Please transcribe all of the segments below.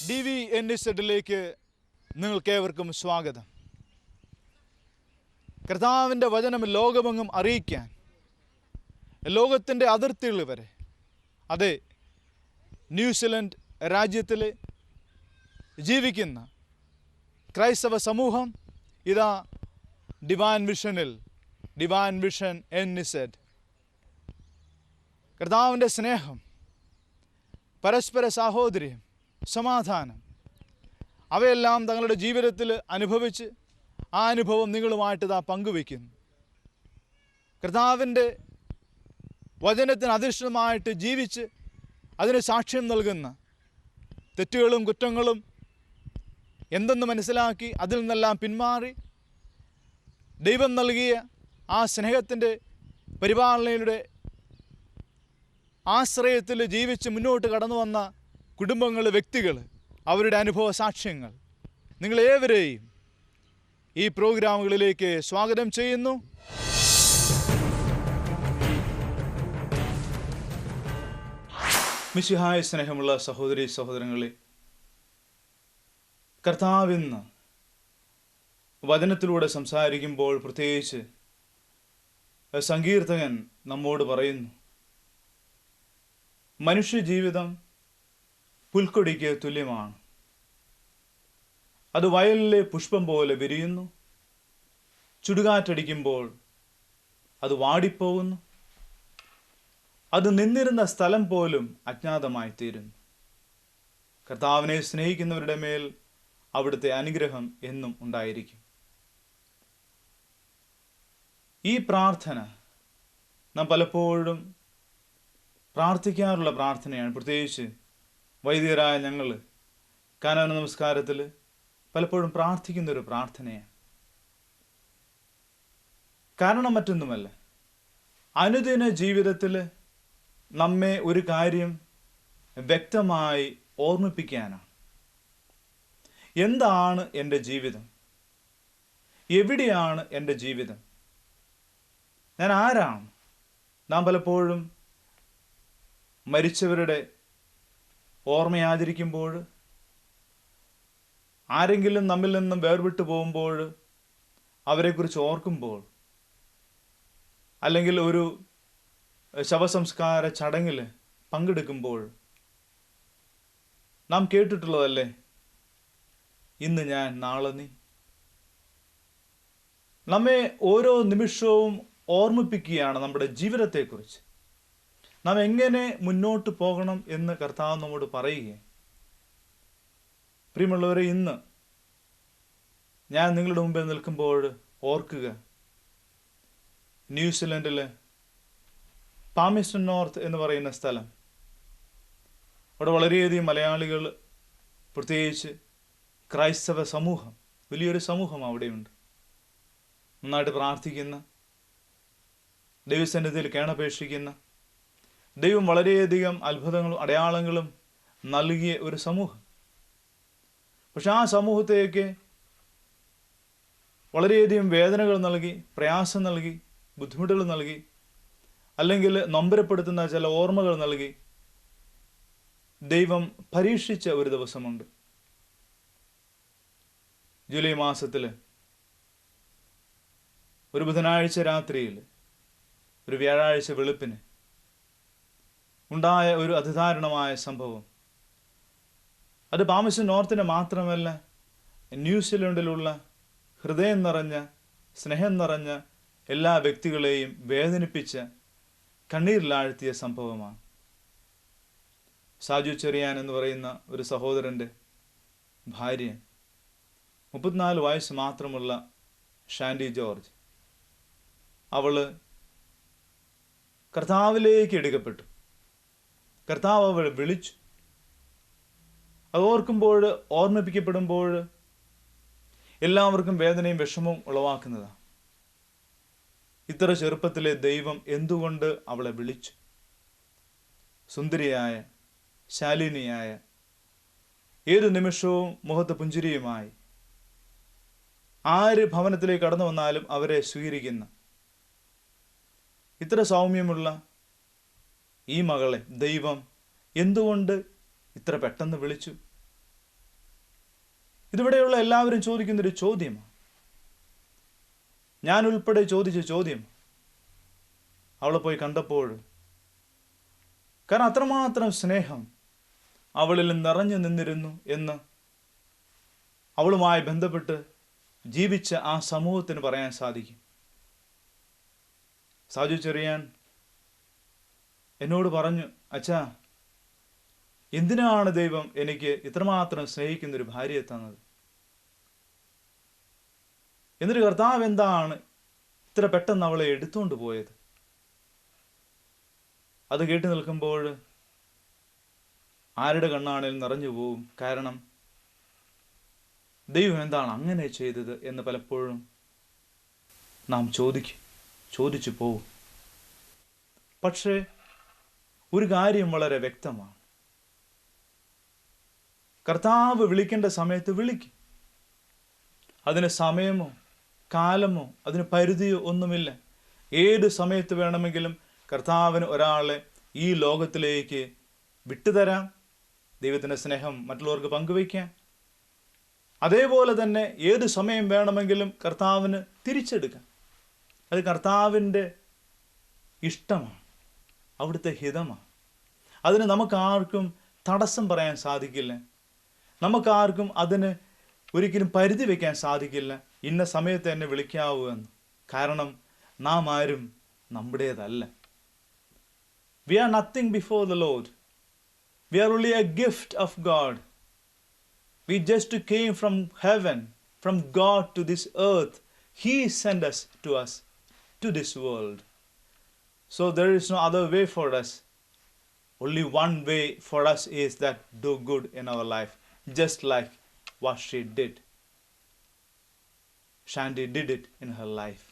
DVNZ നിങ്ങൾക്കേവർക്കും സ്വാഗതം. കർത്താവിൻ്റെ വചനം ലോകമെങ്ങും അറിയിക്കാൻ, ലോകത്തിൻ്റെ അതിർത്തികൾ വരെ, അതെ, ന്യൂസിലൻഡ് രാജ്യത്തിൽ ജീവിക്കുന്ന ക്രൈസ്തവ സമൂഹം ഇതാ ഡിവൈൻ വിഷൻ NZ, കർത്താവിൻ്റെ സ്നേഹം, പരസ്പര സാഹോദര്യം, സമാധാനം, അവയെല്ലാം തങ്ങളുടെ ജീവിതത്തിൽ അനുഭവിച്ച് ആ അനുഭവം നിങ്ങളുമായിട്ട് ഇതാ പങ്കുവയ്ക്കുന്നു. കർത്താവിൻ്റെ വചനത്തിന് അധിഷ്ഠിതമായിട്ട് ജീവിച്ച് അതിന് സാക്ഷ്യം നൽകുന്ന, തെറ്റുകളും കുറ്റങ്ങളും എന്തെന്ന് മനസ്സിലാക്കി അതിൽ നിന്നെല്ലാം പിന്മാറി ദൈവം നൽകിയ ആ സ്നേഹത്തിൻ്റെ പരിപാലനയുടെ ആശ്രയത്തിൽ ജീവിച്ച് മുന്നോട്ട് കടന്നു വന്ന കുടുംബങ്ങൾ, വ്യക്തികൾ, അവരുടെ അനുഭവ സാക്ഷ്യങ്ങൾ, നിങ്ങളേവരെയും ഈ പ്രോഗ്രാമുകളിലേക്ക് സ്വാഗതം ചെയ്യുന്നു. മിശിഹായ സ്നേഹമുള്ള സഹോദരീ സഹോദരങ്ങളെ, കർത്താവിന്ന് വചനത്തിലൂടെ സംസാരിക്കുമ്പോൾ പ്രത്യേകിച്ച് സങ്കീർത്തകൻ നമ്മോട് പറയുന്നു, മനുഷ്യജീവിതം പുൽക്കൊടിക്ക് തുല്യമാണ്. അത് വയലിലെ പുഷ്പം പോലെ വിരിയുന്നു. ചുടുകാറ്റടിക്കുമ്പോൾ അത് വാടിപ്പോകുന്നു. അത് നിന്നിരുന്ന സ്ഥലം പോലും അജ്ഞാതമായി തീരുന്നു. കർത്താവിനെ സ്നേഹിക്കുന്നവരുടെ മേൽ അവിടുത്തെ അനുഗ്രഹം എന്നും ഉണ്ടായിരിക്കും. ഈ പ്രാർത്ഥന നാം പലപ്പോഴും പ്രാർത്ഥിക്കാറുള്ള പ്രാർത്ഥനയാണ്. പ്രത്യേകിച്ച് വൈദികരായ ഞങ്ങൾ കാനോൻ നമസ്കാരത്തിൽ പലപ്പോഴും പ്രാർത്ഥിക്കുന്നൊരു പ്രാർത്ഥനയാണ്. കാരണം മറ്റൊന്നുമല്ല, അനുദിന ജീവിതത്തിൽ നമ്മെ ഒരു കാര്യം വ്യക്തമായി ഓർമ്മിപ്പിക്കാനാണ്. എന്താണ് എൻ്റെ ജീവിതം? എവിടെയാണ് എൻ്റെ ജീവിതം? ഞാൻ ആരാണ്? നാം പലപ്പോഴും മരിച്ചവരുടെ ഓർമ്മയാചരിക്കുമ്പോൾ, ആരെങ്കിലും നമ്മിൽ നിന്നും വേർവിട്ടു പോകുമ്പോൾ അവരെക്കുറിച്ച് ഓർക്കുമ്പോൾ, അല്ലെങ്കിൽ ഒരു ശവസംസ്കാര ചടങ്ങിൽ പങ്കെടുക്കുമ്പോൾ നാം കേട്ടിട്ടുള്ളതല്ലേ, ഇന്ന് ഞാൻ നാളെ നീ. നമ്മെ ഓരോ നിമിഷവും ഓർമ്മിപ്പിക്കുകയാണ് നമ്മുടെ ജീവിതത്തെക്കുറിച്ച്. നാം എങ്ങനെ മുന്നോട്ട് പോകണം എന്ന് കർത്താവ് നമ്മോട് പറയുകയാണ്. പ്രിയമുള്ളവരെ, ഇന്ന് ഞാൻ നിങ്ങളുടെ മുമ്പിൽ നിൽക്കുമ്പോൾ ഓർക്കുക, ന്യൂസിലൻഡിലെ പാമിസ്റ്റൺ നോർത്ത് എന്ന് പറയുന്ന സ്ഥലം, അവിടെ വളരെയധികം മലയാളികൾ, പ്രത്യേകിച്ച് ക്രൈസ്തവ സമൂഹം, വലിയൊരു സമൂഹം അവിടെയുണ്ട്. നന്നായിട്ട് പ്രാർത്ഥിക്കുന്ന, ദൈവസന്നിധിയിൽ കേണപേക്ഷിക്കുന്ന, ദൈവം വളരെയധികം അത്ഭുതങ്ങളും അടയാളങ്ങളും നൽകിയ ഒരു സമൂഹം. പക്ഷെ ആ സമൂഹത്തേക്ക് വളരെയധികം വേദനകൾ നൽകി, പ്രയാസം നൽകി, ബുദ്ധിമുട്ടുകൾ നൽകി, അല്ലെങ്കിൽ നൊമ്പരപ്പെടുത്തുന്ന ചില ഓർമ്മകൾ നൽകി ദൈവം പരീക്ഷിച്ച ഒരു ദിവസമുണ്ട്. ജൂലൈ മാസത്തിൽ ഒരു ബുധനാഴ്ച രാത്രിയിൽ, ഒരു വ്യാഴാഴ്ച വെളുപ്പിന് ഉണ്ടായ ഒരു അതിദാരുണമായ സംഭവം. അത് പാമിസ്റ്റൺ നോർത്തിന് മാത്രമല്ല, ന്യൂസിലൻഡിലുള്ള ഹൃദയം നിറഞ്ഞ, സ്നേഹം നിറഞ്ഞ എല്ലാ വ്യക്തികളെയും വേദനിപ്പിച്ച, കണ്ണീരിലാഴ്ത്തിയ സംഭവമാണ്. സാജു ചെറിയാൻ എന്ന് പറയുന്ന ഒരു സഹോദരൻ്റെ ഭാര്യ, 34 വയസ്സ് മാത്രമുള്ള ഷാൻഡി ജോർജ്, അവള് കർത്താവിലേക്ക് എടുക്കപ്പെട്ടു. കർത്താവ് അവളെ വിളിച്ചു. അത് ഓർക്കുമ്പോൾ, ഓർമ്മിപ്പിക്കപ്പെടുമ്പോൾ എല്ലാവർക്കും വേദനയും വിഷമവും ഉളവാക്കുന്നതാണ്. ഇത്ര ചെറുപ്പത്തിലെ ദൈവം എന്തുകൊണ്ട് അവളെ വിളിച്ചു? സുന്ദരിയായ, ശാലിനിയായ, ഏതു നിമിഷവും മുഖത്ത് പുഞ്ചിരിയുമായി ആര് ഭവനത്തിലേക്ക് കടന്നു വന്നാലും അവരെ സ്വീകരിക്കുന്ന, ഇത്ര സൗമ്യമുള്ള ഈ മകളെ ദൈവം എന്തുകൊണ്ട് ഇത്ര പെട്ടെന്ന് വിളിച്ചു? ഇതിവിടെയുള്ള എല്ലാവരും ചോദിക്കുന്നൊരു ചോദ്യമാണ്. ഞാൻ ഉൾപ്പെടെ ചോദിച്ച ചോദ്യം അവളെ പോയി കണ്ടപ്പോൾ. കാരണം അത്രമാത്രം സ്നേഹം അവളിൽ നിറഞ്ഞു നിന്നിരുന്നു എന്ന് അവളുമായി ബന്ധപ്പെട്ട് ജീവിച്ച ആ സമൂഹത്തിന് പറയാൻ സാധിക്കും. സാജു ചെറിയാൻ എന്നോട് പറഞ്ഞു, അച്ഛാ, എന്തിനാണ് ദൈവം എനിക്ക് ഇത്രമാത്രം സ്നേഹിക്കുന്നൊരു ഭാര്യയെ തന്നത്? എന്നിട്ട് കർത്താവ് എന്താണ് ഇത്ര പെട്ടെന്ന് അവളെ എടുത്തുകൊണ്ട് പോയത്? അത് കേട്ട് നിൽക്കുമ്പോൾ ആരുടെ കണ്ണാണേലും നിറഞ്ഞു പോവും. കാരണം ദൈവം എന്താണ് അങ്ങനെ ചെയ്തത് എന്ന് പലപ്പോഴും നാം ചോദിച്ചു പോവും. പക്ഷേ ഒരു കാര്യം വളരെ വ്യക്തമാണ്. കർത്താവ് വിളിക്കേണ്ട സമയത്ത് വിളിക്കും. അതിന് സമയമോ കാലമോ അതിന് പരിധിയോ ഒന്നുമില്ല. ഏത് സമയത്ത് വേണമെങ്കിലും കർത്താവിന് ഒരാളെ ഈ ലോകത്തിലേക്ക് വിട്ടുതരാം. ദൈവത്തിൻ്റെ സ്നേഹം മറ്റുള്ളവർക്ക് പങ്കുവയ്ക്കാം. അതേപോലെ തന്നെ ഏത് സമയം വേണമെങ്കിലും കർത്താവിന് തിരിച്ചെടുക്കാം. അത് കർത്താവിൻ്റെ ഇഷ്ടമാണ്, അവിടുത്തെ ഹിതമാണ്. അതിന് നമുക്കാർക്കും തടസ്സം പറയാൻ സാധിക്കില്ല. നമുക്കാർക്കും അതിന് ഒരിക്കലും പരിധി വയ്ക്കാൻ സാധിക്കില്ല, ഇന്ന സമയത്ത് എന്നെ വിളിക്കാവൂ എന്ന്. കാരണം നാം ആരും നമ്മുടേതല്ല. We are nothing before the Lord. We are only a gift of God. We just came from heaven, from God to this earth. He sent us to this world. So there is no other way for us. Only one way for us is that do good in our life, just like what she did. Shanti did it in her life.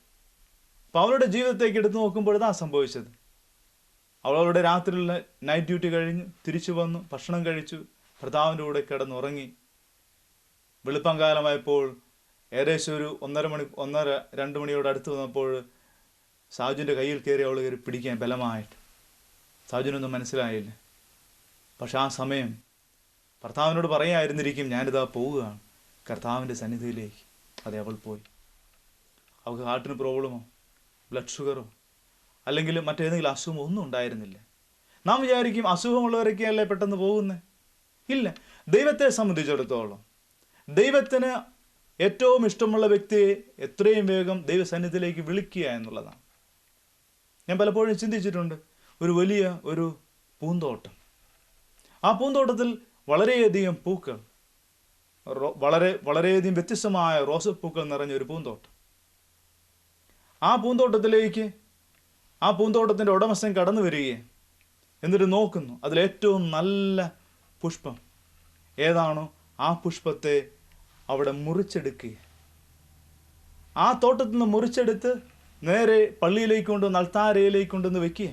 അപ്പോൾ അവളുടെ ജീവിതത്തേക്ക് എടുത്തു നോക്കുമ്പോൾ ഇതാണ് സംഭവിച്ചത്. അവളുടെ രാത്രിയിലുള്ള night duty കഴിഞ്ഞ് തിരിച്ചു വന്നു, ഭക്ഷണം കഴിച്ചു, ഭർത്താവിൻ്റെ കൂടെ കിടന്നുറങ്ങി. വെളുപ്പംകാലമായപ്പോൾ ഏകദേശം ഒരു 1:30-2 മണിയോട് അടുത്ത് വന്നപ്പോൾ സാജുവിൻ്റെ കയ്യിൽ കയറി അവൾ കയറി പിടിക്കാൻ ബലമായിട്ട്. സാജുവിനൊന്നും മനസ്സിലായില്ല. പക്ഷെ ആ സമയം ഭർത്താവിനോട് പറയായിരുന്നിരിക്കും, ഞാനിതാ പോവുകയാണ് കർത്താവിൻ്റെ സന്നിധിയിലേക്ക്. അതെ, അവൾ പോയി. അവൾക്ക് ഹാർട്ടിന് പ്രോബ്ലമോ ബ്ലഡ് ഷുഗറോ അല്ലെങ്കിൽ മറ്റേതെങ്കിലും അസുഖമോ ഒന്നും ഉണ്ടായിരുന്നില്ല. നാം വിചാരിക്കും അസുഖമുള്ളവരൊക്കെയല്ലേ പെട്ടെന്ന് പോകുന്നത്. ഇല്ല, ദൈവത്തെ സംബന്ധിച്ചിടത്തോളം ദൈവത്തിന് ഏറ്റവും ഇഷ്ടമുള്ള വ്യക്തിയെ എത്രയും വേഗം ദൈവസന്നിധിയിലേക്ക് വിളിക്കുക എന്നുള്ളതാണ്. ഞാൻ പലപ്പോഴും ചിന്തിച്ചിട്ടുണ്ട്. ഒരു വലിയ ഒരു പൂന്തോട്ടം, ആ പൂന്തോട്ടത്തിൽ വളരെയധികം പൂക്കൾ, വളരെയധികം വ്യത്യസ്തമായ റോസപ്പൂക്കൾ നിറഞ്ഞ ഒരു പൂന്തോട്ടം. ആ പൂന്തോട്ടത്തിലേക്ക് ആ പൂന്തോട്ടത്തിൻ്റെ ഉടമസ്ഥൻ കടന്നു വരികയും എന്നിട്ട് നോക്കുന്നു, അതിലേറ്റവും നല്ല പുഷ്പം ഏതാണോ ആ പുഷ്പത്തെ അവിടെ മുറിച്ചെടുക്കുക. ആ തോട്ടത്തിൽ നിന്ന് മുറിച്ചെടുത്ത് നേരെ പള്ളിയിലേക്ക് കൊണ്ടുവന്ന് അൾത്താരയിലേക്ക് കൊണ്ടുവന്ന് വെക്കുക.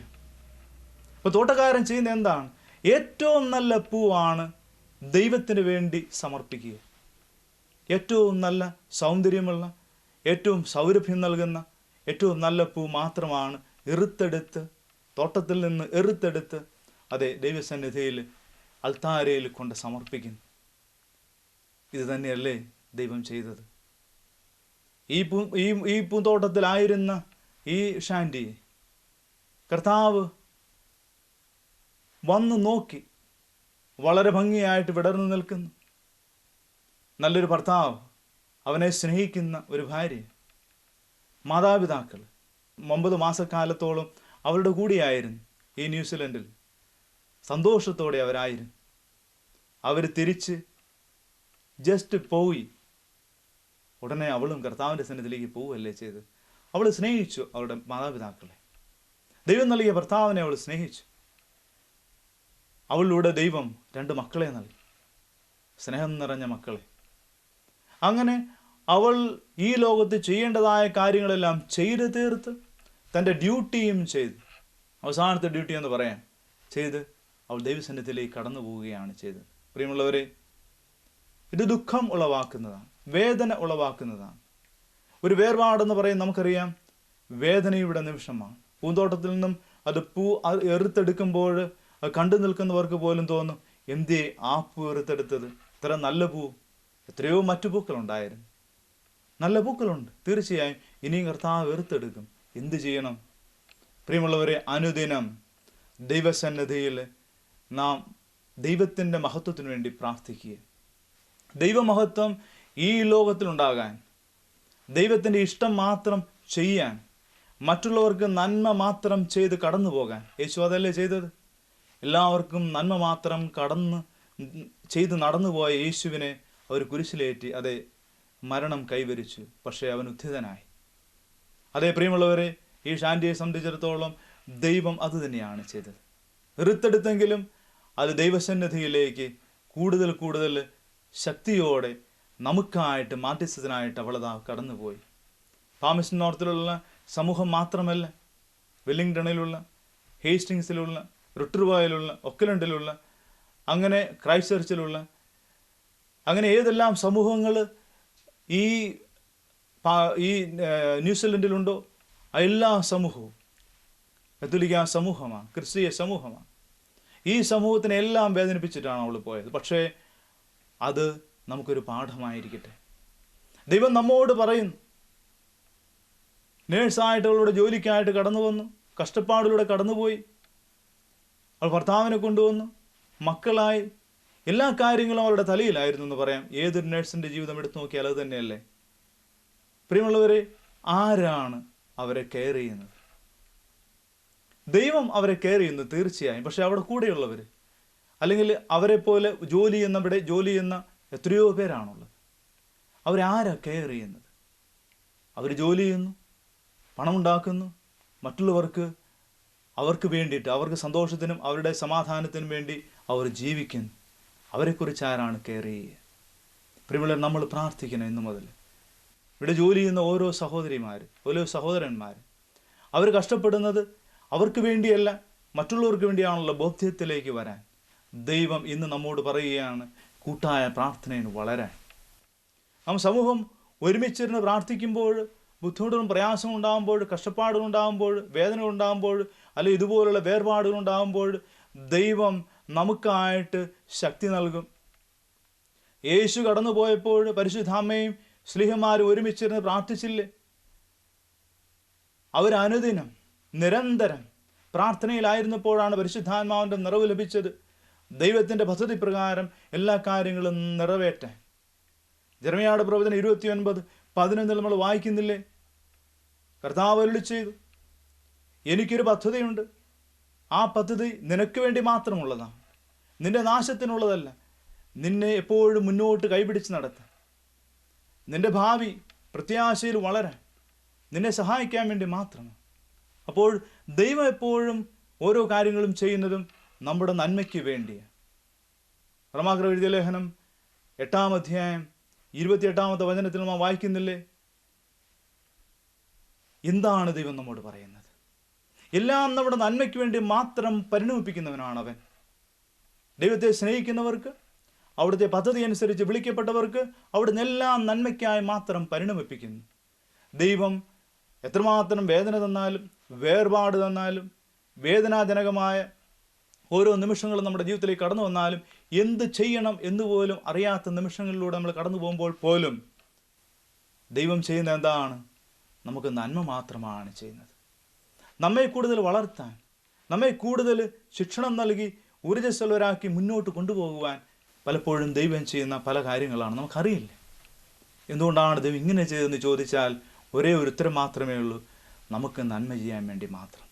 അപ്പോൾ തോട്ടക്കാരൻ ചെയ്യുന്ന എന്താണ്? ഏറ്റവും നല്ല പൂവാണ് ദൈവത്തിന് വേണ്ടി സമർപ്പിക്കുക. ഏറ്റവും നല്ല സൗന്ദര്യമുള്ള, ഏറ്റവും സൗരഭ്യം നൽകുന്ന ഏറ്റവും നല്ല പൂ മാത്രമാണ് തോട്ടത്തിൽ നിന്ന് എറുത്തെടുത്ത് അതെ ദൈവസന്നിധിയിൽ അൾത്താരയിൽ കൊണ്ട് സമർപ്പിക്കുന്നു. ഇത് തന്നെയല്ലേ ദൈവം ചെയ്തത്? ഈ പൂന്തോട്ടത്തിലായിരുന്ന ഈ ഷാൻഡിയെ കർത്താവ് വന്നു നോക്കി. വളരെ ഭംഗിയായിട്ട് വിടർന്നു നിൽക്കുന്നു. നല്ലൊരു ഭർത്താവ്, അവനെ സ്നേഹിക്കുന്ന ഒരു ഭാര്യ, മാതാപിതാക്കൾ 9 മാസക്കാലത്തോളം അവരുടെ കൂടെയായിരുന്നു ഈ ന്യൂസിലൻഡിൽ. സന്തോഷത്തോടെ അവരായിരുന്നു. അവർ തിരിച്ച് ജസ്റ്റ് പോയി. ഉടനെ അവളും കർത്താവിൻ്റെ സന്നിധിയിലേക്ക് പോവുകയല്ലേ ചെയ്ത്. അവൾ സ്നേഹിച്ചു അവളുടെ മാതാപിതാക്കളെ. ദൈവം നൽകിയ ഭർത്താവിനെ അവൾ സ്നേഹിച്ചു. അവളിലൂടെ ദൈവം 2 മക്കളെ നൽകി, സ്നേഹം നിറഞ്ഞ മക്കളെ. അങ്ങനെ അവൾ ഈ ലോകത്ത് ചെയ്യേണ്ടതായ കാര്യങ്ങളെല്ലാം ചെയ്ത് തീർത്ത് തൻ്റെ ഡ്യൂട്ടിയും ചെയ്ത്, അവസാനത്തെ ഡ്യൂട്ടി എന്ന് പറയാൻ ചെയ്ത് അവൾ ദൈവസന്നിധിയിലേക്ക് കടന്നു പോവുകയാണ് ചെയ്തത്. പ്രിയമുള്ളവരെ, ഇത് ദുഃഖം ഉളവാക്കുന്നതാണ്, വേദന ഉളവാക്കുന്നതാണ്. ഒരു വേർപാടെന്ന് പറയുന്നത് നമുക്കറിയാം വേദനയുടെ നിമിഷമാണ്. പൂന്തോട്ടത്തിൽ നിന്നും അത് പൂ എറുത്തെടുക്കുമ്പോൾ അത് കണ്ടു നിൽക്കുന്നവർക്ക് പോലും തോന്നും, എന്തേ ആ പൂ എറുത്തെടുത്തത്? ഇത്ര നല്ല പൂ എത്രയോ മറ്റു പൂക്കളുണ്ടായിരുന്നു. നല്ല പൂക്കളുണ്ട്, തീർച്ചയായും ഇനിയും കർത്താവ് വെറുത്തെടുക്കും. എന്തു ചെയ്യണം? പ്രിയമുള്ളവരെ, അനുദിനം ദൈവസന്നിധിയിൽ നാം ദൈവത്തിൻ്റെ മഹത്വത്തിന് വേണ്ടി പ്രാർത്ഥിക്കുക. ദൈവമഹത്വം ഈ ലോകത്തിലുണ്ടാകാൻ, ദൈവത്തിൻ്റെ ഇഷ്ടം മാത്രം ചെയ്യാൻ, മറ്റുള്ളവർക്ക് നന്മ മാത്രം ചെയ്ത് കടന്നു പോകാൻ. യേശു അതല്ലേ ചെയ്തത്? എല്ലാവർക്കും നന്മ മാത്രം ചെയ്ത് നടന്നുപോയ യേശുവിനെ അവർ കുരിശിലേറ്റി, അതെ, മരണം കൈവരിച്ചു. പക്ഷേ അവൻ ഉത്ഥിതനായി. അതേ പ്രിയമുള്ളവരെ, ഈ ഷാൻഡിയെ സംബന്ധിച്ചിടത്തോളം ദൈവം അത് തന്നെയാണ് ചെയ്തത്. വെറുത്തെടുത്തെങ്കിലും അത് ദൈവസന്നിധിയിലേക്ക് കൂടുതൽ കൂടുതൽ ശക്തിയോടെ നമുക്കായിട്ട് മാധ്യസ്ഥനായിട്ട് അവളതാ കടന്നുപോയി. പാമിസ്റ്റ് നോർത്തിലുള്ള സമൂഹം മാത്രമല്ല, വെല്ലിംഗ്ടണിലുള്ള, ഹേസ്റ്റിങ്സിലുള്ള, റുട്ടർവായിലുള്ള, ഒക്കലണ്ടിലുള്ള, അങ്ങനെ ക്രൈസ്റ്റ് ചർച്ചിലുള്ള, അങ്ങനെ ഏതെല്ലാം സമൂഹങ്ങൾ ഈ ന്യൂസിലൻഡിലുണ്ടോ എല്ലാ സമൂഹവും കത്തോലിക്ക സമൂഹമാണ്, ക്രിസ്തീയ സമൂഹമാണ്. ഈ സമൂഹത്തിനെ എല്ലാം വേദനിപ്പിച്ചിട്ടാണ് അവൾ പോയത്. പക്ഷേ അത് നമുക്കൊരു പാഠമായിരിക്കട്ടെ. ദൈവം നമ്മോട് പറയുന്നു, നേഴ്സായിട്ട് അവളുടെ ജോലിക്കായിട്ട് കടന്നു വന്നു, കഷ്ടപ്പാടിലൂടെ കടന്നുപോയി, അവൾ ഭർത്താവിനെ കൊണ്ടുവന്നു, മക്കളായി, എല്ലാ കാര്യങ്ങളും അവളുടെ തലയിലായിരുന്നു എന്ന് പറയാം. ഏതൊരു നേഴ്സിൻ്റെ ജീവിതം എടുത്തു നോക്കിയാൽ അത് തന്നെയല്ലേ? പ്രിയമുള്ളവരെ, ആരാണ് അവരെ കെയർ ചെയ്യുന്നത്? ദൈവം അവരെ കെയർ ചെയ്യുന്നു തീർച്ചയായും. പക്ഷെ അവിടെ കൂടെയുള്ളവർ, അല്ലെങ്കിൽ അവരെ പോലെ ജോലി ചെയ്യുന്ന എത്രയോ പേരാണുള്ളത്. അവരാരാ കെയർ ചെയ്യുന്നത്? അവർ ജോലി ചെയ്യുന്നു, പണമുണ്ടാക്കുന്നു, മറ്റുള്ളവർക്ക് അവർക്ക് വേണ്ടിയിട്ട്, അവർക്ക് സന്തോഷത്തിനും അവരുടെ സമാധാനത്തിനും വേണ്ടി അവർ ജീവിക്കുന്നു. അവരെക്കുറിച്ച് ആരാണ് കെയർ ചെയ്യുക? പ്രിയമുള്ളവർ, നമ്മൾ പ്രാർത്ഥിക്കണം ഇന്നു മുതൽ. ഇവിടെ ജോലി ചെയ്യുന്ന ഓരോ സഹോദരിമാർ, ഓരോ സഹോദരന്മാർ, അവർ കഷ്ടപ്പെടുന്നത് അവർക്ക് വേണ്ടിയല്ല, മറ്റുള്ളവർക്ക് വേണ്ടിയാണുള്ള ബോധ്യത്തിലേക്ക് വരാൻ ദൈവം ഇന്ന് നമ്മോട് പറയുകയാണ്, കൂട്ടായ പ്രാർത്ഥനയിൽ വളരാൻ. നാം സമൂഹം ഒരുമിച്ചിരുന്ന് പ്രാർത്ഥിക്കുമ്പോൾ, ബുദ്ധിമുട്ടും പ്രയാസവും ഉണ്ടാകുമ്പോൾ, കഷ്ടപ്പാടുകൾ ഉണ്ടാകുമ്പോൾ, വേദനകൾ ഉണ്ടാകുമ്പോൾ, അല്ലെങ്കിൽ ഇതുപോലുള്ള വേർപാടുകൾ ഉണ്ടാകുമ്പോൾ ദൈവം നമുക്കായിട്ട് ശക്തി നൽകും. യേശു കടന്നു പോയപ്പോൾ പരിശുദ്ധാമ്മയും ശ്ലീഹന്മാരും ഒരുമിച്ചിരുന്ന് പ്രാർത്ഥിച്ചില്ലേ? അവരനുദിനം നിരന്തരം പ്രാർത്ഥനയിലായിരുന്നപ്പോഴാണ് പരിശുദ്ധാത്മാവിൻ്റെ നിറവ് ലഭിച്ചത്. ദൈവത്തിൻ്റെ പദ്ധതി പ്രകാരം എല്ലാ കാര്യങ്ങളും നിറവേറ്റാൻ. ജെറമ്യായുടെ പ്രവചനം 29:11 നമ്മൾ വായിക്കുന്നില്ലേ? കർത്താവ് അരുളി ചെയ്തു, എനിക്കൊരു പദ്ധതിയുണ്ട്, ആ പദ്ധതി നിനക്ക് വേണ്ടി മാത്രമുള്ളതാണ്, നിന്റെ നാശത്തിനുള്ളതല്ല, നിന്നെ എപ്പോഴും മുന്നോട്ട് കൈപിടിച്ച് നടത്താൻ, നിന്റെ ഭാവി പ്രത്യാശയിൽ വളരാൻ, നിന്നെ സഹായിക്കാൻ വേണ്ടി മാത്രമാണ്. അപ്പോൾ ദൈവം എപ്പോഴും ഓരോ കാര്യങ്ങളും ചെയ്യുന്നതും നമ്മുടെ നന്മയ്ക്ക് വേണ്ടിയാണ്. റോമാക്കാർ എഴുതിയ ലേഖനം 8-ാം അധ്യായം 28-ാമത്തെ വചനത്തിൽ നാം വായിക്കുന്നില്ലേ? എന്താണ് ദൈവം നമ്മോട് പറയുന്നത്? എല്ലാം നമ്മുടെ നന്മയ്ക്ക് വേണ്ടി മാത്രം പരിണമിപ്പിക്കുന്നവനാണ് അവൻ. ദൈവത്തെ സ്നേഹിക്കുന്നവർക്ക്, അവിടുത്തെ പദ്ധതി അനുസരിച്ച് വിളിക്കപ്പെട്ടവർക്ക് അവിടുന്ന് എല്ലാം നന്മയ്ക്കായി മാത്രം പരിണമിപ്പിക്കുന്നു. ദൈവം എത്രമാത്രം വേദന തന്നാലും, വേർപാട് തന്നാലും, വേദനാജനകമായ ഓരോ നിമിഷങ്ങളും നമ്മുടെ ജീവിതത്തിലേക്ക് കടന്നു വന്നാലും, എന്ത് ചെയ്യണം എന്നുപോലും അറിയാത്ത നിമിഷങ്ങളിലൂടെ നമ്മൾ കടന്നു പോകുമ്പോൾ പോലും ദൈവം ചെയ്യുന്ന എന്താണ്? നമുക്ക് നന്മ മാത്രമാണ് ചെയ്യുന്നത്. നമ്മെ കൂടുതൽ വളർത്താൻ, നമ്മെ കൂടുതൽ ശിക്ഷണം നൽകി ഊർജ്ജസ്വലരാക്കി മുന്നോട്ട് കൊണ്ടുപോകുവാൻ പലപ്പോഴും ദൈവം ചെയ്യുന്ന പല കാര്യങ്ങളാണ് നമുക്കറിയില്ല. എന്തുകൊണ്ടാണ് ദൈവം ഇങ്ങനെ ചെയ്തതെന്ന് ചോദിച്ചാൽ ഒരേ ഒരു ഉത്തരം മാത്രമേ ഉള്ളൂ, നമുക്ക് നന്മ ചെയ്യാൻ വേണ്ടി മാത്രം.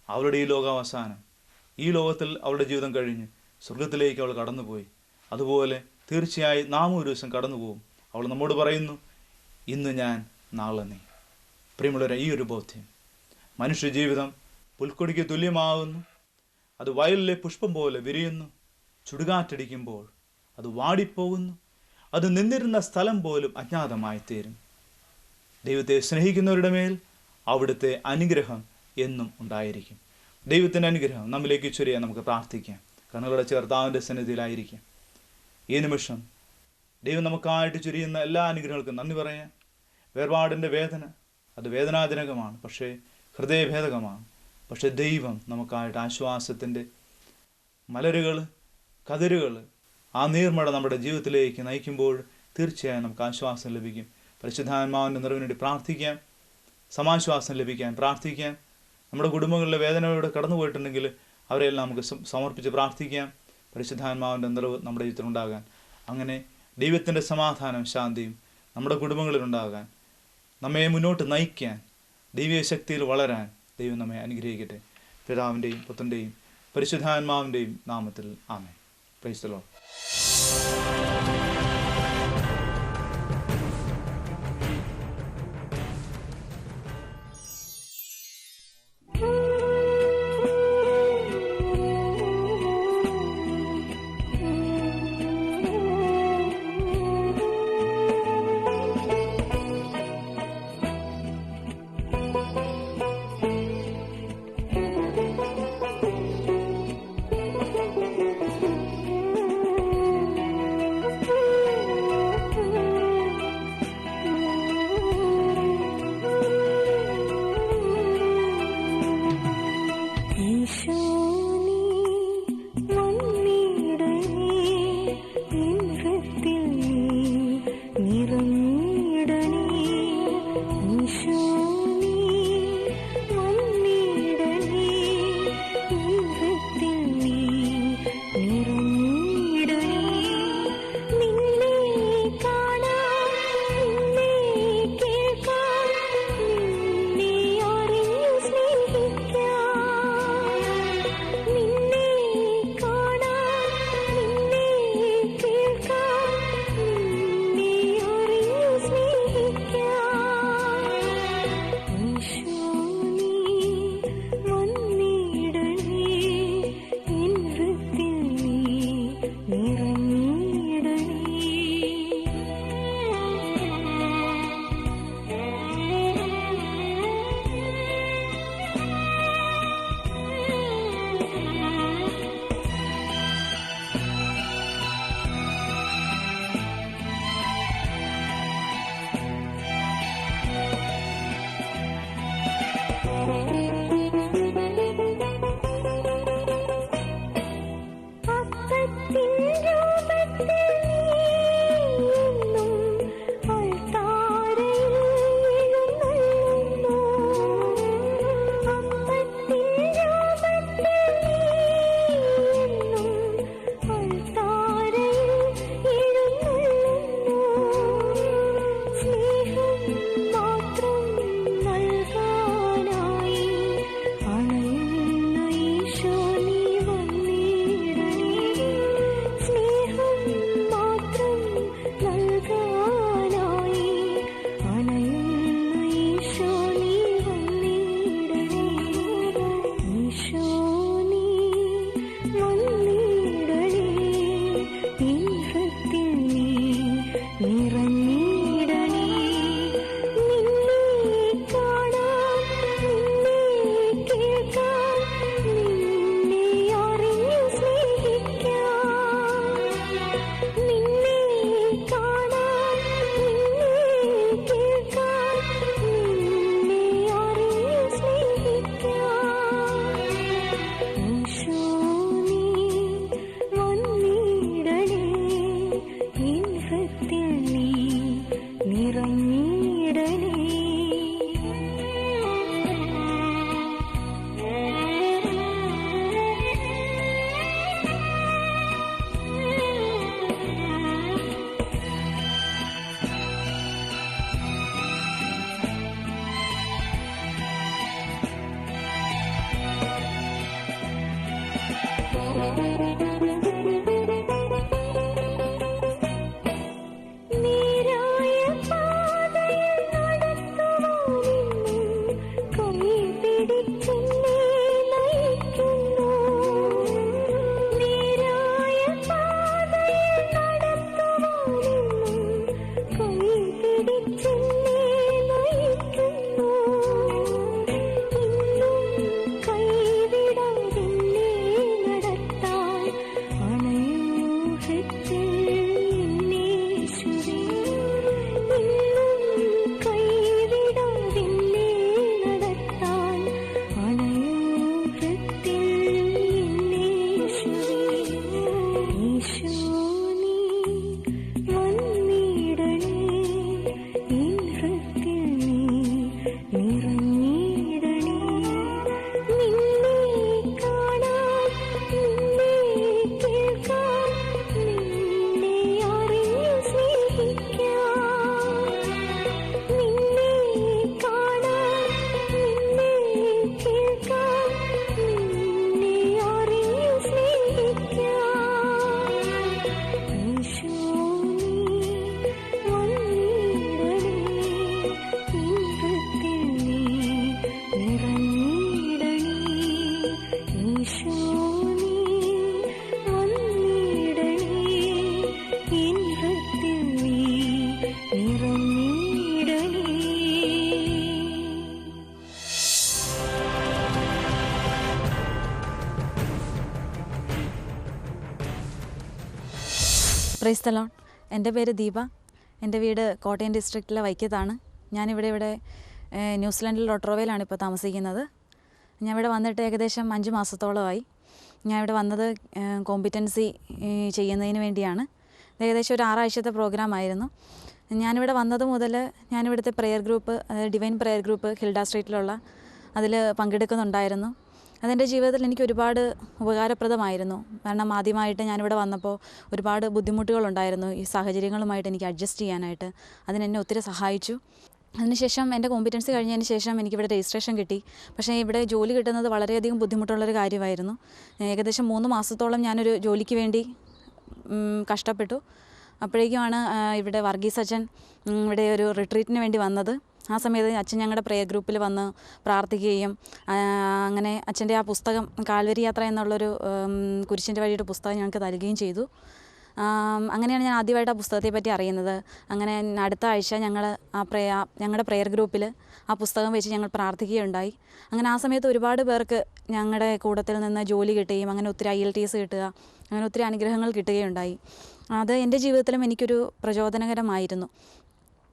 അവളുടെ ഈ ലോകാവസാനം, ഈ ലോകത്തിൽ അവളുടെ ജീവിതം കഴിഞ്ഞ് സ്വർഗത്തിലേക്ക് അവൾ കടന്നുപോയി. അതുപോലെ തീർച്ചയായും നാം ഒരു ദിവസം കടന്നു പോകും. അവൾ നമ്മോട് പറയുന്നു, ഇന്ന് ഞാൻ, നാളെ നീ. പ്രിയമുള്ളവരെ, ഈ ഒരു ബോധ്യം, മനുഷ്യ ജീവിതം പുൽക്കൊടിക്ക് തുല്യമാകുന്നു. അത് വയലിലെ പുഷ്പം പോലെ വിരിയുന്നു. ചുടുകാറ്റടിക്കുമ്പോൾ അത് വാടിപ്പോകുന്നു. അത് നിന്നിരുന്ന സ്ഥലം പോലും അജ്ഞാതമായി തീരും. ദൈവത്തെ സ്നേഹിക്കുന്നവരുടെ മേൽ അവിടുത്തെ അനുഗ്രഹം എന്നും ഉണ്ടായിരിക്കും. ദൈവത്തിൻ്റെ അനുഗ്രഹം നമ്മിലേക്ക് ചൊരിയാൻ നമുക്ക് പ്രാർത്ഥിക്കാം. കണ്ണുകളുടെ കർത്താവിൻ്റെ സന്നിധിയിലായിരിക്കാം. ഈ നിമിഷം ദൈവം നമുക്കായിട്ട് ചൊരിയുന്ന എല്ലാ അനുഗ്രഹങ്ങൾക്കും നന്ദി പറയാം. വേർപാടിൻ്റെ വേദന അത് വേദനാജനകമാണ്, പക്ഷേ ഹൃദയഭേദകമാണ്. പക്ഷേ ദൈവം നമുക്കായിട്ട് ആശ്വാസത്തിൻ്റെ മലരുകൾ, കതിരുകൾ ആ നീർമഴ നമ്മുടെ ജീവിതത്തിലേക്ക് നയിക്കുമ്പോൾ തീർച്ചയായും നമുക്ക് ആശ്വാസം ലഭിക്കും. പരിശുദ്ധാത്മാവിൻ്റെ നിറവിന് വേണ്ടി പ്രാർത്ഥിക്കാം, സമാശ്വാസം ലഭിക്കാൻ പ്രാർത്ഥിക്കാം. നമ്മുടെ കുടുംബങ്ങളിലെ വേദനയോടെ കടന്നു പോയിട്ടുണ്ടെങ്കിൽ അവരെല്ലാം നമുക്ക് സമർപ്പിച്ച് പ്രാർത്ഥിക്കാം. പരിശുദ്ധാത്മാവിൻ്റെ നിറവ് നമ്മുടെ ജീവിതത്തിൽ ഉണ്ടാകാൻ, അങ്ങനെ ദൈവത്തിൻ്റെ സമാധാനം ശാന്തിയും നമ്മുടെ കുടുംബങ്ങളിലുണ്ടാകാൻ, നമ്മെ മുന്നോട്ട് നയിക്കാൻ, ദൈവീയ ശക്തിയിൽ വളരാൻ ദൈവം നമ്മെ അനുഗ്രഹിക്കട്ടെ. പിതാവിൻ്റെയും പുത്രൻ്റെയും പരിശുദ്ധാത്മാവിൻ്റെയും നാമത്തിൽ ആമേൻ. Praise the Lord. യേശുവേ പ്രൈസ് ദി ലോർഡ്. എൻ്റെ പേര് ദീപ. എൻ്റെ വീട് കോട്ടയം ഡിസ്ട്രിക്റ്റിലെ വൈക്കത്താണ്. ഞാനിവിടെ ന്യൂസിലൻഡിൽ റൊട്രോവയിലാണ് ഇപ്പോൾ താമസിക്കുന്നത്. ഞാൻ ഇവിടെ വന്നിട്ട് ഏകദേശം 5 മാസത്തോളമായി. ഞാൻ ഇവിടെ വന്നത് കോമ്പിറ്റൻസി ചെയ്യുന്നതിന് വേണ്ടിയാണ്. ഏകദേശം ഒരു 6 ആഴ്ചത്തെ പ്രോഗ്രാമായിരുന്നു. ഞാനിവിടെ വന്നത് മുതൽ ഞാനിവിടുത്തെ prayer group, divine prayer group Hilda സ്ട്രീറ്റിലുള്ള അതിൽ പങ്കെടുക്കുന്നുണ്ടായിരുന്നു. അതെൻ്റെ ജീവിതത്തിൽ എനിക്ക് ഒരുപാട് ഉപകാരപ്രദമായിരുന്നു. കാരണം ആദ്യമായിട്ട് ഞാനിവിടെ വന്നപ്പോൾ ഒരുപാട് ബുദ്ധിമുട്ടുകളുണ്ടായിരുന്നു ഈ സാഹചര്യങ്ങളുമായിട്ട് എനിക്ക് അഡ്ജസ്റ്റ് ചെയ്യാനായിട്ട്. അതിനെന്നെ ഒത്തിരി സഹായിച്ചു. അതിനുശേഷം എൻ്റെ കോമ്പിറ്റൻസി കഴിഞ്ഞതിന് ശേഷം എനിക്കിവിടെ രജിസ്ട്രേഷൻ കിട്ടി. പക്ഷേ ഇവിടെ ജോലി കിട്ടുന്നത് വളരെയധികം ബുദ്ധിമുട്ടുള്ളൊരു കാര്യമായിരുന്നു. ഏകദേശം 3 മാസത്തോളം ഞാനൊരു ജോലിക്ക് വേണ്ടി കഷ്ടപ്പെട്ടു. അപ്പോഴേക്കുമാണ് ഇവിടെ വർഗീസ് അച്ഛൻ ഇവിടെ ഒരു റിട്രീറ്റിന് വേണ്ടി വന്നത്. ആ സമയത്ത് അച്ഛൻ ഞങ്ങളുടെ പ്രെയർ ഗ്രൂപ്പിൽ വന്ന് പ്രാർത്ഥിക്കുകയും അങ്ങനെ അച്ഛൻ്റെ ആ പുസ്തകം കാൽവരി യാത്ര എന്നുള്ളൊരു കുരിശിൻ്റെ വഴിയുടെ പുസ്തകം ഞങ്ങൾക്ക് തരികയും ചെയ്തു. അങ്ങനെയാണ് ഞാൻ ആദ്യമായിട്ട് ആ പുസ്തകത്തെ പറ്റി അറിയുന്നത്. അങ്ങനെ അടുത്ത ആഴ്ച ഞങ്ങളുടെ പ്രെയർ ഗ്രൂപ്പിൽ ആ പുസ്തകം വെച്ച് ഞങ്ങൾ പ്രാർത്ഥിക്കുകയുണ്ടായി. അങ്ങനെ ആ സമയത്ത് ഒരുപാട് പേർക്ക് ഞങ്ങളുടെ കൂട്ടത്തിൽ നിന്ന് ജോലി കിട്ടുകയും അങ്ങനെ ഒത്തിരി IELTS കിട്ടുക, അങ്ങനെ ഒത്തിരി അനുഗ്രഹങ്ങൾ കിട്ടുകയുണ്ടായി. അത് എൻ്റെ ജീവിതത്തിലും എനിക്കൊരു പ്രചോദനകരമായിരുന്നു.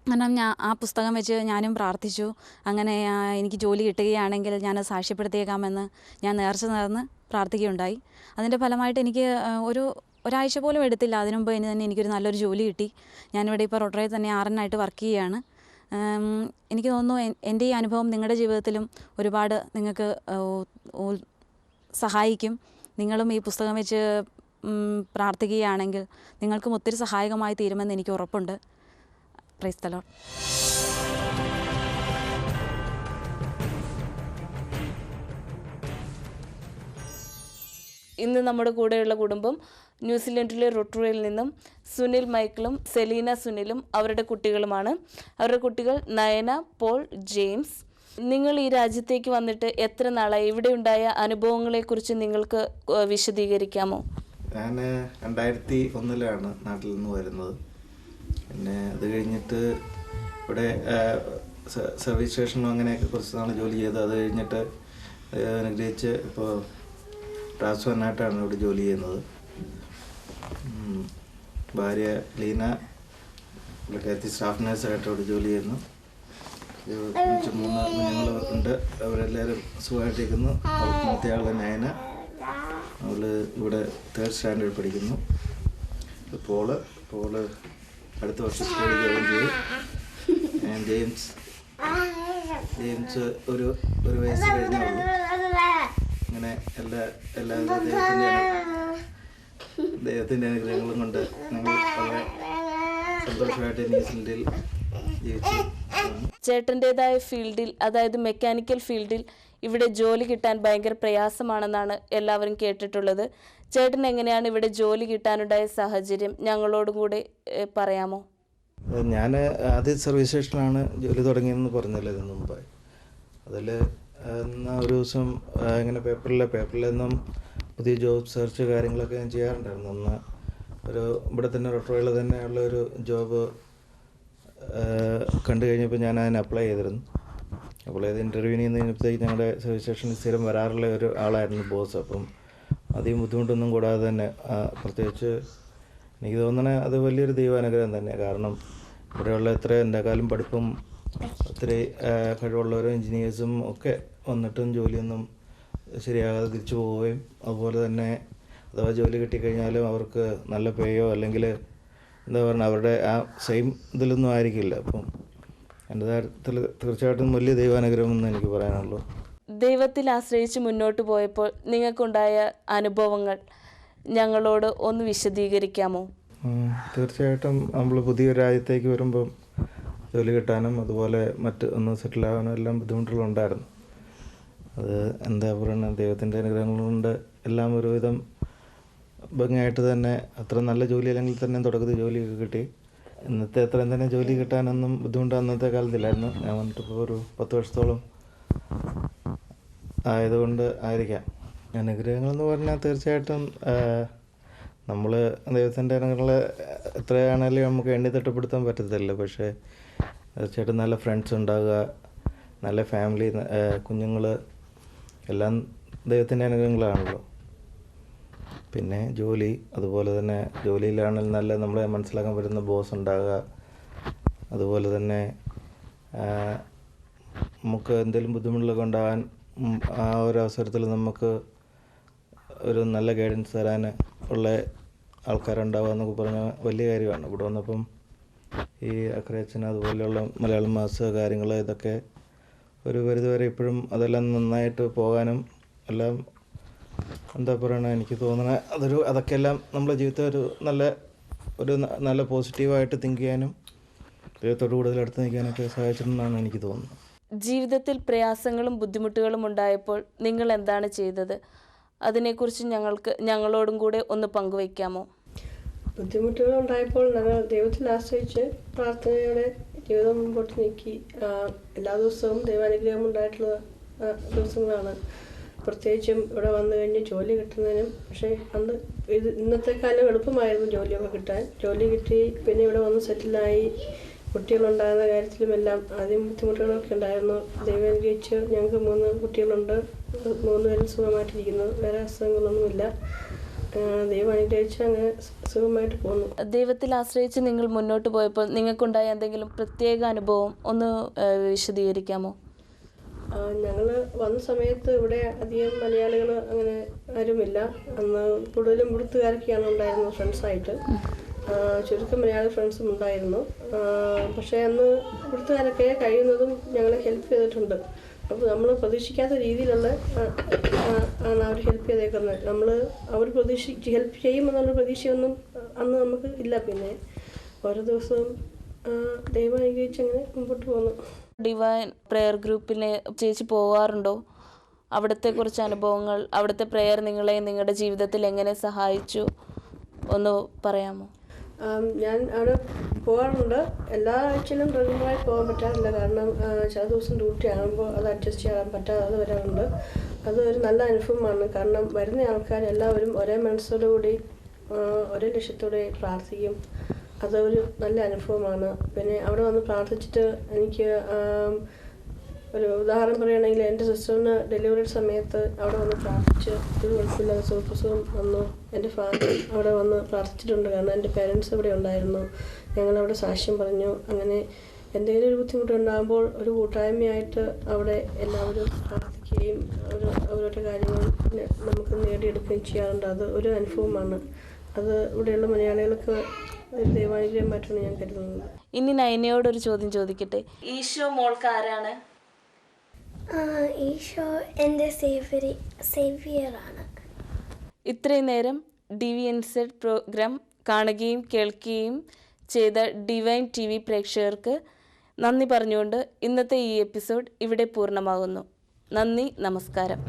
കാരണം ആ പുസ്തകം വെച്ച് ഞാനും പ്രാർത്ഥിച്ചു. അങ്ങനെ എനിക്ക് ജോലി കിട്ടുകയാണെങ്കിൽ ഞാൻ സാക്ഷ്യപ്പെടുത്തിയേക്കാമെന്ന് ഞാൻ നേർച്ച നേർന്ന് പ്രാർത്ഥിക്കുകയുണ്ടായി. അതിൻ്റെ ഫലമായിട്ട് എനിക്ക് ഒരാഴ്ച പോലും എടുത്തില്ല. അതിനു മുമ്പ് തന്നെ എനിക്കൊരു നല്ലൊരു ജോലി കിട്ടി. ഞാനിവിടെ ഇപ്പോൾ റൊട്ടറിയിൽ തന്നെ RN ആയിട്ട് വർക്ക് ചെയ്യുകയാണ്. എനിക്ക് തോന്നുന്നു എൻ്റെ ഈ അനുഭവം നിങ്ങളുടെ ജീവിതത്തിലും ഒരുപാട് നിങ്ങൾക്ക് സഹായിക്കും. നിങ്ങളും ഈ പുസ്തകം വെച്ച് പ്രാർത്ഥിക്കുകയാണെങ്കിൽ നിങ്ങൾക്കും ഒത്തിരി സഹായകമായി തീരുമെന്ന് എനിക്ക് ഉറപ്പുണ്ട്. Price the Lord. ഇന്ന് നമ്മുടെ കൂടെയുള്ള കുടുംബം ന്യൂസിലൻഡിലെ റൊട്രോയിൽ നിന്നും സുനിൽ മൈക്കിളും സെലീന സുനിലും അവരുടെ കുട്ടികളുമാണ്. അവരുടെ കുട്ടികൾ നയന, പോൾ, ജെയിംസ്. നിങ്ങൾ ഈ രാജ്യത്തേക്ക് വന്നിട്ട് എത്ര നാളായി? ഇവിടെ ഉണ്ടായ അനുഭവങ്ങളെക്കുറിച്ച് നിങ്ങൾക്ക് വിശദീകരിക്കാമോ? ഞാൻ 2001 നാട്ടിൽ നിന്ന് വരുന്നത്. പിന്നെ അത് കഴിഞ്ഞിട്ട് ഇവിടെ സർവീസ് സ്റ്റേഷനിലും അങ്ങനെയൊക്കെ കുറച്ച് നാൾ ജോലി ചെയ്ത് അത് കഴിഞ്ഞിട്ട് അനുഗ്രഹിച്ച് ഇപ്പോൾ ട്രാൻസ്ഫറിനായിട്ടാണ് ഇവിടെ ജോലി ചെയ്യുന്നത്. ഭാര്യ ലീന ഇവിടെ സ്റ്റാഫ് നഴ്സായിട്ട് ഇവിടെ ജോലി ചെയ്യുന്നു. 3 കുഞ്ഞുങ്ങൾ ഉണ്ട്. അവരെല്ലാവരും സുഖമായിട്ടിരിക്കുന്നു. മൂത്തയാൾ നയന, അവൾ ഇവിടെ 3rd സ്റ്റാൻഡേർഡ് പഠിക്കുന്നു. പോള് അടുത്ത വർഷം സ്കൂളിൽ ജോയിൻ ചെയ്യും. ജെയിംസ് ഒരു വയസ്സ് കഴിഞ്ഞേ ഉള്ളൂ. അങ്ങനെ എല്ലാ ദൈവത്തിൻ്റെ അനുഗ്രഹങ്ങളും കൊണ്ട് ഞങ്ങൾ വളരെ സന്തോഷമായിട്ട് ന്യൂസിലൻഡിൽ ജീവിച്ചു. ചേട്ടൻ്റെതായ ഫീൽഡിൽ, അതായത് മെക്കാനിക്കൽ ഫീൽഡിൽ ഇവിടെ ജോലി കിട്ടാൻ ഭയങ്കര പ്രയാസമാണെന്നാണ് എല്ലാവരും കേട്ടിട്ടുള്ളത്. ചേട്ടൻ എങ്ങനെയാണ് ഇവിടെ ജോലി കിട്ടാനുണ്ടായ സാഹചര്യം ഞങ്ങളോടും കൂടെ പറയാമോ? ഞാൻ ആദ്യം സർവീസ് സ്റ്റേഷനിലാണ് ജോലി തുടങ്ങിയെന്ന് പറഞ്ഞല്ലോ ഇതിന് മുമ്പ്. അതിൽ ഒരു ദിവസം ഇങ്ങനെ പേപ്പറിൽ നിന്നും പുതിയ ജോബ് സെർച്ച് കാര്യങ്ങളൊക്കെ ഞാൻ ചെയ്യാറുണ്ടായിരുന്നു. അന്ന് ഇവിടെ തന്നെ റൊട്രോയിൽ തന്നെയുള്ള ഒരു ജോബ് കണ്ടു കഴിഞ്ഞപ്പോൾ ഞാൻ അതിന് അപ്ലൈ ചെയ്തിരുന്നു. അപ്ലൈ ചെയ്ത് ഇൻ്റർവ്യൂവിന് കഴിഞ്ഞപ്പോഴത്തേക്ക് ഞങ്ങളുടെ സർവീസ് സ്റ്റേഷനിൽ സ്ഥിരം വരാറുള്ള ഒരു ആളായിരുന്നു ബോസ്. അപ്പം അധികം ബുദ്ധിമുട്ടൊന്നും കൂടാതെ തന്നെ, പ്രത്യേകിച്ച് എനിക്ക് തോന്നണേ അത് വലിയൊരു ദൈവാനുഗ്രഹം തന്നെ. കാരണം ഇവിടെയുള്ള എന്നെക്കാളും പഠിപ്പും ഒത്തിരി കഴിവുള്ളവരും എൻജിനീയേഴ്സും ഒക്കെ വന്നിട്ടും ജോലിയൊന്നും ശരിയാകാതെ തിരിച്ചു പോവുകയും, അതുപോലെ തന്നെ അഥവാ ജോലി കിട്ടിക്കഴിഞ്ഞാലും അവർക്ക് നല്ല പേയോ അല്ലെങ്കിൽ എന്താ പറയുക അവരുടെ ആ സെയിം ഇതിലൊന്നും ആയിരിക്കില്ല. അപ്പം എൻ്റെ കാര്യത്തിൽ തീർച്ചയായിട്ടും വലിയ ദൈവാനുഗ്രഹം എന്ന് എനിക്ക് പറയാനുള്ളൂ. ദൈവത്തിൽ ആശ്രയിച്ച് മുന്നോട്ട് പോയപ്പോൾ നിങ്ങൾക്കുണ്ടായ അനുഭവങ്ങൾ ഞങ്ങളോട് ഒന്ന് വിശദീകരിക്കാമോ? തീർച്ചയായിട്ടും നമ്മൾ പുതിയൊരു രാജ്യത്തേക്ക് വരുമ്പം ജോലി കിട്ടാനും അതുപോലെ ഒന്ന് സെറ്റിൽ ആകാനും എല്ലാം ബുദ്ധിമുട്ടുകളുണ്ടായിരുന്നു. അത് എന്താ പറയുക, ദൈവത്തിൻ്റെ അനുഗ്രഹങ്ങൾ കൊണ്ട് എല്ലാം ഒരുവിധം ഭംഗിയായിട്ട് തന്നെ, അത്ര നല്ല ജോലി അല്ലെങ്കിൽ തന്നെ തുടക്കത്തിൽ ജോലിയൊക്കെ കിട്ടി. ഇന്നത്തെ അത്രയും തന്നെ ജോലി കിട്ടാനൊന്നും ബുദ്ധിമുട്ട് അന്നത്തെ കാലത്തില്ലായിരുന്നു. ഞാൻ വന്നിട്ടിപ്പോൾ ഒരു 10 വർഷത്തോളം ആയതുകൊണ്ട് ആയിരിക്കാം. അനുഗ്രഹങ്ങളെന്ന് പറഞ്ഞാൽ തീർച്ചയായിട്ടും നമ്മൾ ദൈവത്തിൻ്റെ അനുഗ്രഹങ്ങൾ എത്രയാണെങ്കിലും നമുക്ക് എണ്ണി തിട്ടപ്പെടുത്താൻ പറ്റത്തില്ല. പക്ഷേ തീർച്ചയായിട്ടും നല്ല ഫ്രണ്ട്സ് ഉണ്ടാകുക, നല്ല ഫാമിലി, കുഞ്ഞുങ്ങൾ, എല്ലാം ദൈവത്തിൻ്റെ അനുഗ്രഹങ്ങളാണല്ലോ. പിന്നെ ജോലി, അതുപോലെ തന്നെ ജോലിയിലാണെങ്കിൽ നല്ല നമ്മളെ മനസ്സിലാക്കാൻ പറ്റുന്ന ബോസ് ഉണ്ടാകുക, അതുപോലെ തന്നെ നമുക്ക് എന്തെങ്കിലും ബുദ്ധിമുട്ടുകളൊക്കെ ഉണ്ടാകാൻ ആ ഒരു അവസരത്തിൽ നമുക്ക് ഒരു നല്ല ഗൈഡൻസ് തരാൻ ഉള്ള ആൾക്കാരുണ്ടാവുക എന്നൊക്കെ പറഞ്ഞാൽ വലിയ കാര്യമാണ്. ഇവിടെ വന്നപ്പം ഈ അക്രയച്ചൻ അതുപോലെയുള്ള മലയാളം മാസ് കാര്യങ്ങൾ ഇതൊക്കെ ഒരു പരിധിവരെ ഇപ്പോഴും അതെല്ലാം നന്നായിട്ട് പോകാനും എല്ലാം എന്താ പറയണ, എനിക്ക് തോന്നണ അതൊക്കെ എല്ലാം നമ്മുടെ ജീവിതത്തെ ഒരു നല്ല പോസിറ്റീവായിട്ട് തിങ്ക് ചെയ്യാനും ദൈവത്തോട് കൂടുതൽ അടുത്ത് നിൽക്കാനൊക്കെ സഹായിച്ചിട്ടുണ്ടെന്നാണ് എനിക്ക് തോന്നുന്നത്. ജീവിതത്തിൽ പ്രയാസങ്ങളും ബുദ്ധിമുട്ടുകളും ഉണ്ടായപ്പോൾ നിങ്ങൾ എന്താണ് ചെയ്തത്? അതിനെക്കുറിച്ച് ഞങ്ങളോടും കൂടെ ഒന്ന് പങ്കുവയ്ക്കാമോ? ബുദ്ധിമുട്ടുകൾ ഉണ്ടായപ്പോൾ ഞങ്ങൾ ദൈവത്തിൽ ആശ്രയിച്ച് പ്രാർത്ഥനയോടെ ജീവിതം മുമ്പോട്ട് നീക്കി. എല്ലാ ദിവസവും ദൈവാനുഗ്രഹം ഉണ്ടായിട്ടുള്ള ദിവസങ്ങളാണ്. പ്രത്യേകിച്ചും ഇവിടെ വന്നു കഴിഞ്ഞ് ജോലി കിട്ടുന്നതിനും. പക്ഷേ അന്ന് ഇന്നത്തെ കാലം എളുപ്പമായിരുന്നു ജോലിയൊക്കെ കിട്ടാൻ. ജോലി കിട്ടി, പിന്നെ ഇവിടെ വന്ന് സെറ്റിലായി, കുട്ടികളുണ്ടാകുന്ന കാര്യത്തിലുമെല്ലാം ആദ്യം ബുദ്ധിമുട്ടുകളൊക്കെ ഉണ്ടായിരുന്നു. ദൈവം അനുഗ്രഹിച്ച് ഞങ്ങൾക്ക് 3 കുട്ടികളുണ്ട്. 3 പേരും സുഖമായിട്ടിരിക്കുന്നു. വേറെ അസുഖങ്ങളൊന്നുമില്ല. ദൈവം അനുഗ്രഹിച്ച് അങ്ങനെ സുഖമായിട്ട് പോകുന്നു. ദൈവത്തിൽ ആശ്രയിച്ച് നിങ്ങൾ മുന്നോട്ട് പോയപ്പോൾ നിങ്ങൾക്കുണ്ടായ എന്തെങ്കിലും പ്രത്യേക അനുഭവം ഒന്ന് വിശദീകരിക്കാമോ? ഞങ്ങൾ വന്ന സമയത്ത് ഇവിടെ അധികം മലയാളികൾ അങ്ങനെ ആരുമില്ല. അന്ന് കൂടുതലും ഇവിടുത്തുകാരൊക്കെയാണ് ഉണ്ടായിരുന്നത് ഫ്രണ്ട്സായിട്ട്. ചുരുക്കം മലയാളി ഫ്രണ്ട്സും ഉണ്ടായിരുന്നു. പക്ഷേ അന്ന് ഇവിടുത്തുകാരൊക്കെ കഴിയുന്നതും ഞങ്ങളെ ഹെൽപ്പ് ചെയ്തിട്ടുണ്ട്. അപ്പോൾ നമ്മൾ പ്രതീക്ഷിക്കാത്ത രീതിയിലുള്ള ആണ് അവർ ഹെൽപ്പ് ചെയ്തേക്കുന്നത്. അവർ ഹെൽപ്പ് ചെയ്യുമെന്നുള്ള പ്രതീക്ഷയൊന്നും അന്ന് നമുക്ക് ഇല്ല. പിന്നെ ഓരോ ദിവസവും ദൈവം അനുഗ്രഹിച്ച് അങ്ങനെ മുമ്പോട്ട് പോകുന്നു. ഡിവൈൻ പ്രെയർ ഗ്രൂപ്പിൽ ചേച്ചി പോവാറുണ്ടോ? അവിടുത്തെ കുറച്ച് അനുഭവങ്ങൾ, അവിടുത്തെ പ്രെയർ നിങ്ങളെ നിങ്ങളുടെ ജീവിതത്തിൽ എങ്ങനെ സഹായിച്ചു ഒന്ന് പറയാമോ? ഞാൻ അവിടെ പോകാറുണ്ട്. എല്ലാ ആഴ്ചയിലും റെഗുലറായി പോകാൻ പറ്റാറില്ല. കാരണം ചില ദിവസം ഡ്യൂട്ടി ആകുമ്പോൾ അത് അഡ്ജസ്റ്റ് ചെയ്യാൻ പറ്റാതെ വരാറുണ്ട്. അത് ഒരു നല്ല അനുഭവമാണ്. കാരണം വരുന്ന ആൾക്കാരെല്ലാവരും ഒരേ മനസ്സോടുകൂടി ഒരേ ലക്ഷ്യത്തോടെ പ്രാർത്ഥിക്കും. അതൊരു നല്ല അനുഭവമാണ്. പിന്നെ അവിടെ വന്ന് പ്രാർത്ഥിച്ചിട്ട് എനിക്ക് ഒരു ഉദാഹരണം പറയുകയാണെങ്കിൽ, എൻ്റെ സിസ്റ്ററിന് ഡെലിവറി സമയത്ത് അവിടെ വന്ന് പ്രാർത്ഥിച്ച് ഒരു കുഴപ്പമില്ലാതെ സുഖപ്രസവം വന്നു. എൻ്റെ ഫാദർ അവിടെ വന്ന് പ്രാർത്ഥിച്ചിട്ടുണ്ട്. കാരണം എൻ്റെ പേരൻസ് ഇവിടെ ഉണ്ടായിരുന്നു. ഞങ്ങളവിടെ സാക്ഷ്യം പറഞ്ഞു. അങ്ങനെ എന്തെങ്കിലും ഒരു ബുദ്ധിമുട്ടുണ്ടാകുമ്പോൾ ഒരു കൂട്ടായ്മയായിട്ട് അവിടെ എല്ലാവരും പ്രാർത്ഥിക്കുകയും അവരുടെ കാര്യങ്ങൾ നമുക്ക് നേടിയെടുക്കുകയും ചെയ്യാറുണ്ട്. അത് ഒരു അനുഭവമാണ്. അത് ഇവിടെയുള്ള മലയാളികൾക്ക് ദൈവാനുഗ്രഹമായിട്ടാണ് ഞാൻ കരുതുന്നത്. ഇനി നയനയോടൊരു ചോദ്യം ചോദിക്കട്ടെ. ഈശോ മോൾക്ക് ആരാണ്? ഈശോ എൻ്റെ സേവിയറാണ്. ഇത്രയും നേരം DVNZ പ്രോഗ്രാം കാണുകയും കേൾക്കുകയും ചെയ്ത ഡിവൈൻ TV പ്രേക്ഷകർക്ക് നന്ദി പറഞ്ഞുകൊണ്ട് ഇന്നത്തെ ഈ എപ്പിസോഡ് ഇവിടെ പൂർണ്ണമാകുന്നു. നന്ദി, നമസ്കാരം.